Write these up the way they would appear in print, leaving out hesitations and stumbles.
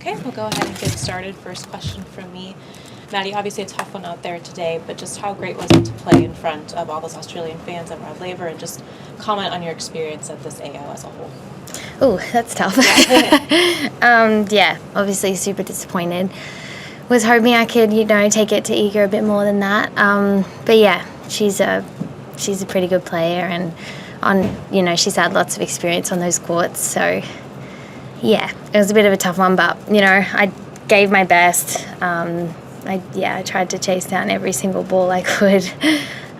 Okay, we'll go ahead and get started. First question from me. Maddie, obviously a tough one out there today, but just how great was it to play in front of all those Australian fans and Rod Laver, and just comment on your experience at this AO as a whole? Oh, that's tough. Yeah, obviously super disappointed. Was hoping I could, take it to Iga a bit more than that. But yeah, she's a pretty good player, and she's had lots of experience on those courts. So yeah, it was a bit of a tough one, but I gave my best. I tried to chase down every single ball I could.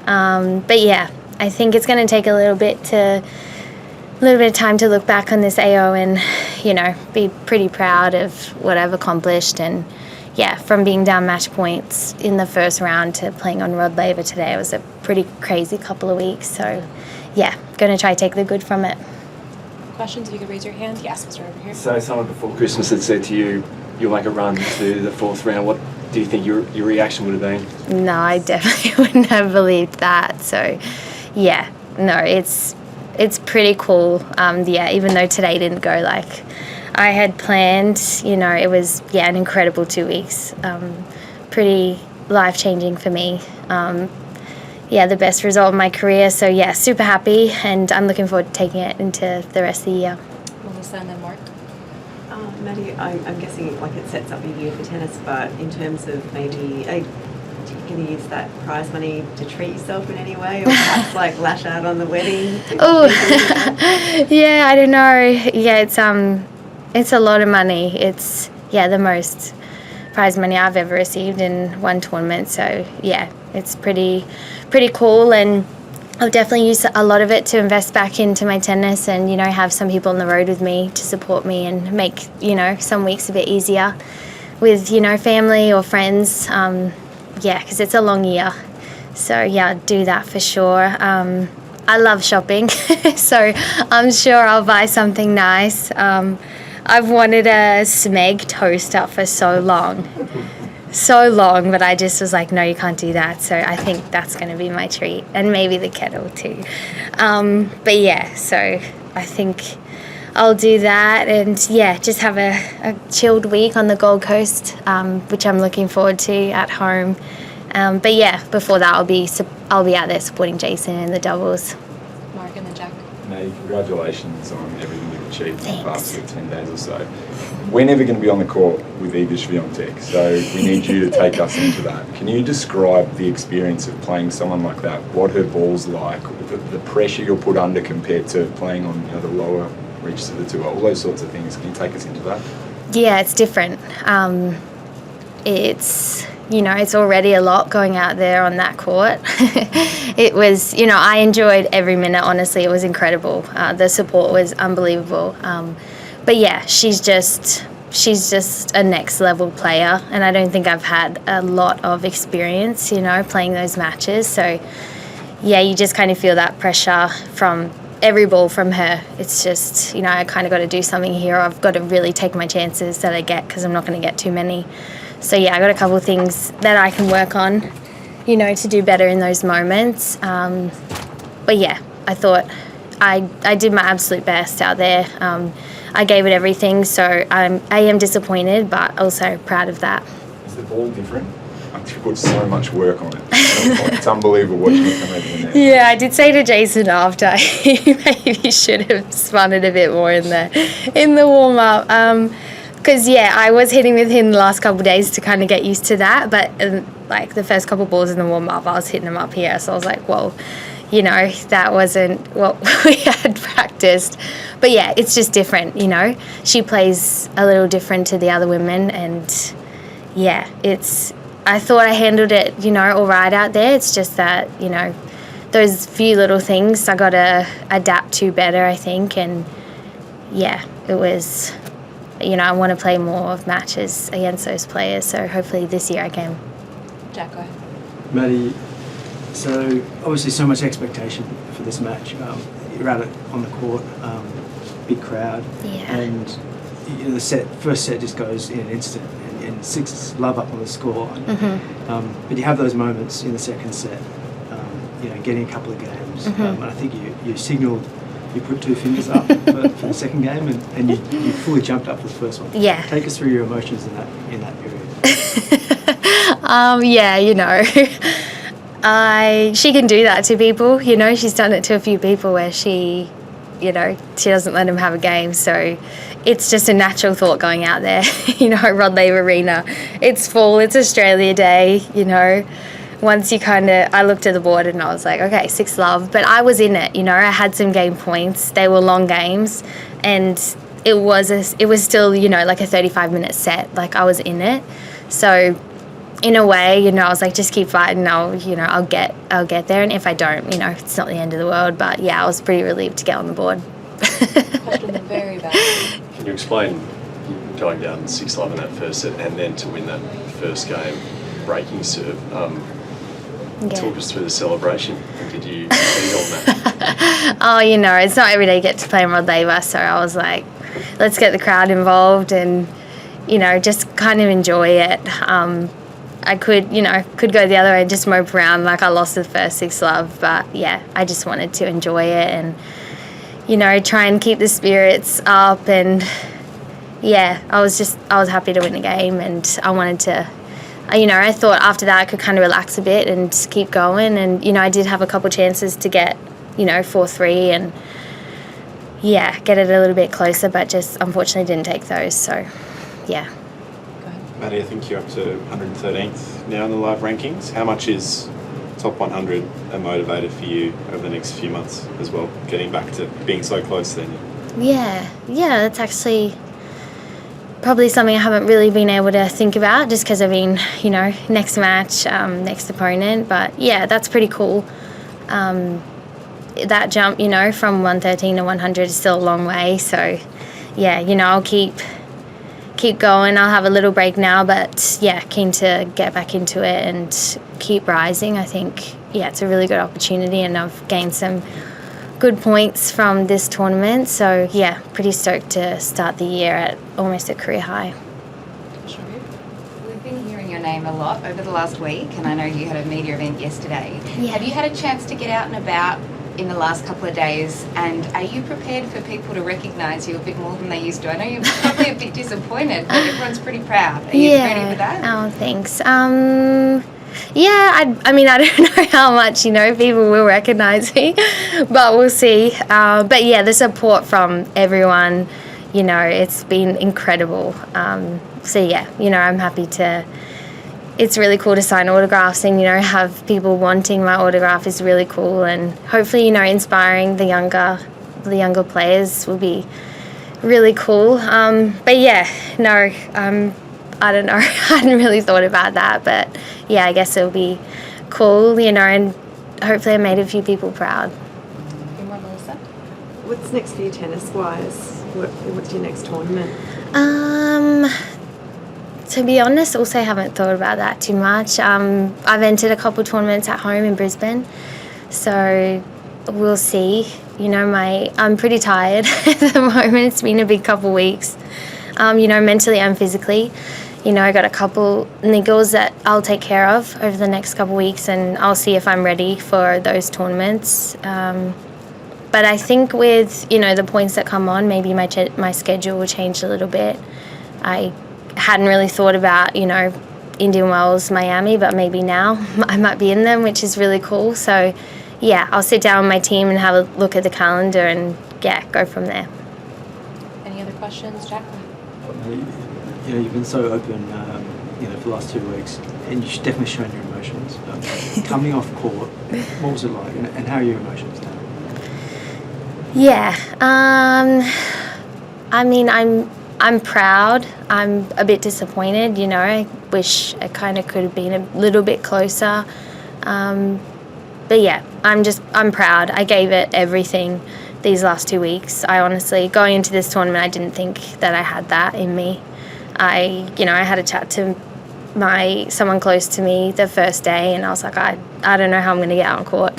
But yeah, I think it's going to take a little bit of time to look back on this AO and, be pretty proud of what I've accomplished. And yeah, from being down match points in the first round to playing on Rod Laver today, it was a pretty crazy couple of weeks. So yeah, going to try to take the good from it. Questions, if you could raise your hand. Yes, we'll start over here. So someone before Christmas had said to you, you'll make a run to the fourth round. What do you think your reaction would have been? No, I definitely wouldn't have believed that. So yeah, no, it's pretty cool. Even though today didn't go like I had planned, it was an incredible 2 weeks. Pretty life-changing for me. The best result of my career. So yeah, super happy, and I'm looking forward to taking it into the rest of the year. Melissa and then Mark. Maddie, I'm guessing it sets up your year for tennis, but in terms of maybe, are you going to use that prize money to treat yourself in any way, or perhaps lash out on the wedding? Oh, yeah, I don't know. Yeah, it's a lot of money. It's the most prize money I've ever received in one tournament. So yeah, it's pretty cool, and I'll definitely use a lot of it to invest back into my tennis and, have some people on the road with me to support me and make, some weeks a bit easier with, family or friends. Because it's a long year. So, yeah, do that for sure. I love shopping, so I'm sure I'll buy something nice. I've wanted a Smeg toaster for so long, but I just was like, no, you can't do that. So I think that's going to be my treat, and maybe the kettle too. But yeah, so I think I'll do that, and just have a chilled week on the Gold Coast, which I'm looking forward to at home. But yeah, before that I'll be out there supporting Jason in the doubles. Mark and then Jack. Maddie, congratulations on everything you've achieved in the past 10 days or so. We're never going to be on the court with Iga Świątek, so we need you to take us into that. Can you describe the experience of playing someone like that, what her ball's like, the pressure you're put under compared to playing on the lower reaches of the tour, all those sorts of things? Can you take us into that? Yeah, it's different. It's already a lot going out there on that court. It was, I enjoyed every minute, honestly. It was incredible. The support was unbelievable. But yeah, she's just a next level player, and I don't think I've had a lot of experience, playing those matches. So yeah, you just kind of feel that pressure from every ball from her. It's just, I kind of got to do something here. I've got to really take my chances that I get, because I'm not going to get too many. So yeah, I got a couple of things that I can work on, to do better in those moments. But yeah, I thought I did my absolute best out there. I gave it everything, so I am disappointed, but also proud of that. Is the ball different? You put so much work on it. It's unbelievable watching it come over the net. Yeah, I did say to Jason after he maybe should have spun it a bit more in the warm up. Because I was hitting with him the last couple of days to kind of get used to that, but the first couple of balls in the warm up, I was hitting them up here, so I was like, well, that wasn't what we had practiced. But yeah, it's just different, She plays a little different to the other women, and yeah, I thought I handled it, all right out there. It's just that, those few little things I got to adapt to better, I think. And yeah, it was, I want to play more of matches against those players. So hopefully this year I can. Jack, go ahead. Maddie, so obviously so much expectation for this match. You're out on the court, big crowd, Yeah. and the first set just goes in an instant, and 6-love up on the score. Mm-hmm. But you have those moments in the second set, getting a couple of games. Mm-hmm. And I think you signalled you put 2 fingers up for the second game, and you fully jumped up for the first one. Yeah. Take us through your emotions in that period. Yeah, you know, she can do that to people, you know, she's done it to a few people where she, you know, she doesn't let them have a game, so it's just a natural thought going out there, you know, Rod Laver Arena, it's full, it's Australia Day, you know, once you I looked at the board and I was like, okay, 6-love, but I was in it, you know, I had some game points, they were long games, and it was still, you know, like a 35-minute set, like I was in it, so in a way, you know, I was like, just keep fighting, I'll get there, and if I don't, you know, it's not the end of the world, but yeah, I was pretty relieved to get on the board. Question very valid. Can you explain going down 6-love in that first set and then to win that first game, breaking serve? Talk us through the celebration. Did you lead on that? Oh, you know, it's not every day you get to play in Rod Laver, so I was like, let's get the crowd involved and, you know, just kind of enjoy it. I could go the other way and just mope around like I lost the first 6-love, but yeah, I just wanted to enjoy it and, you know, try and keep the spirits up, and yeah, I was happy to win the game, and I wanted to, you know, I thought after that I could kind of relax a bit and just keep going, and, you know, I did have a couple chances to get, you know, 4-3 and yeah, get it a little bit closer, but just unfortunately didn't take those, so yeah. Maddie, I think you're up to 113th now in the live rankings. How much is top 100 a motivator for you over the next few months as well, getting back to being so close then? Yeah, that's actually probably something I haven't really been able to think about just because I've been, you know, next match, next opponent. But yeah, that's pretty cool. That jump, you know, from 113 to 100 is still a long way. So yeah, you know, I'll keep going. I'll have a little break now, but yeah, keen to get back into it and keep rising. I think, yeah, it's a really good opportunity, and I've gained some good points from this tournament. So yeah, pretty stoked to start the year at almost a career high. We've been hearing your name a lot over the last week, and I know you had a media event yesterday. Yeah. Have you had a chance to get out and about in the last couple of days, and are you prepared for people to recognise you a bit more than they used to? I know you're probably a bit disappointed, but everyone's pretty proud. Are you ready for that? Oh, thanks. Yeah, I mean, I don't know how much, you know, people will recognise me, but we'll see. But yeah, the support from everyone, you know, it's been incredible. So yeah, you know, I'm happy to. It's really cool to sign autographs, and, you know, have people wanting my autograph is really cool, and hopefully, you know, inspiring the younger players will be really cool. But yeah, no, I don't know. I hadn't really thought about that, but yeah, I guess it'll be cool, you know, and hopefully I made a few people proud. Any more, Melissa? What's next for you tennis-wise? What's your next tournament? To be honest, also haven't thought about that too much. I've entered a couple tournaments at home in Brisbane, so we'll see. You know, I'm pretty tired at the moment. It's been a big couple weeks. You know, mentally and physically. You know, I got a couple niggles that I'll take care of over the next couple weeks, and I'll see if I'm ready for those tournaments. But I think with, you know, the points that come on, maybe my schedule will change a little bit. I hadn't really thought about, you know, Indian Wells, Miami, but maybe now I might be in them, which is really cool. So yeah, I'll sit down with my team and have a look at the calendar and yeah, go from there. Any other questions, Jack? You know, you've been so open, you know, for the last 2 weeks, and you've definitely shown your emotions. Coming off court, what was it like, and how are your emotions now? Yeah, I mean, I'm proud. I'm a bit disappointed, you know. I wish I kind of could have been a little bit closer. But yeah, I'm proud. I gave it everything these last 2 weeks. I honestly, going into this tournament, I didn't think that I had that in me. I had a chat to someone close to me the first day, and I was like, I don't know how I'm going to get out on court.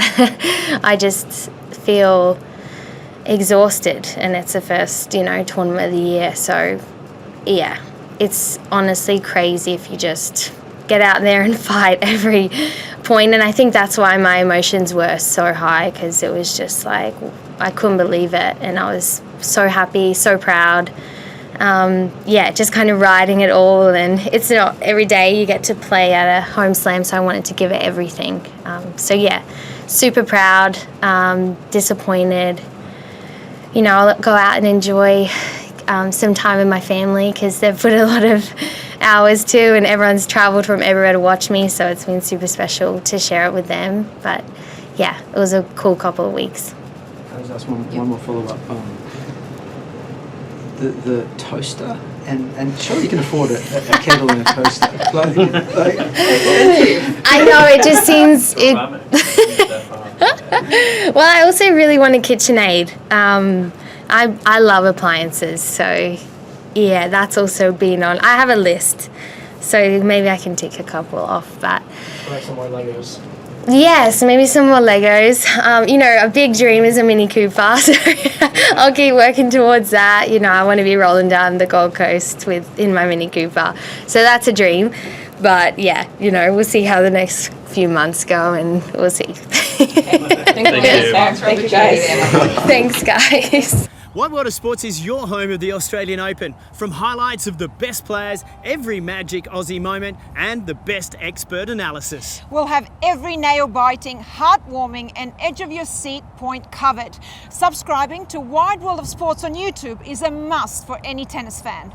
I just feel exhausted, and it's the first, you know, tournament of the year. So yeah, it's honestly crazy if you just get out there and fight every point. And I think that's why my emotions were so high, because it was just like, I couldn't believe it, and I was so happy, so proud. Just kind of riding it all, and it's not every day you get to play at a home slam, so I wanted to give it everything. Super proud, disappointed. I'll go out and enjoy some time with my family because they've put a lot of hours too, and everyone's travelled from everywhere to watch me, so it's been super special to share it with them. But yeah, it was a cool couple of weeks. Can I just ask one more follow-up? The toaster, and surely you can afford a kettle and a toaster. I know, it just seems... Well, I also really want a KitchenAid. I love appliances, so yeah, that's also been on. I have a list, so maybe I can tick a couple off, but... Like some more Legos. Yes, maybe some more Legos. A big dream is a Mini Cooper, so I'll keep working towards that. I want to be rolling down the Gold Coast in my Mini Cooper. So that's a dream. But yeah, we'll see how the next few months go, and we'll see. Thank you guys. Thanks, guys. WWOS Sports is your home of the Australian Open. From highlights of the best players, every magic Aussie moment, and the best expert analysis. We'll have every nail-biting, heartwarming and edge-of-your-seat point covered. Subscribing to Wide World of Sports on YouTube is a must for any tennis fan.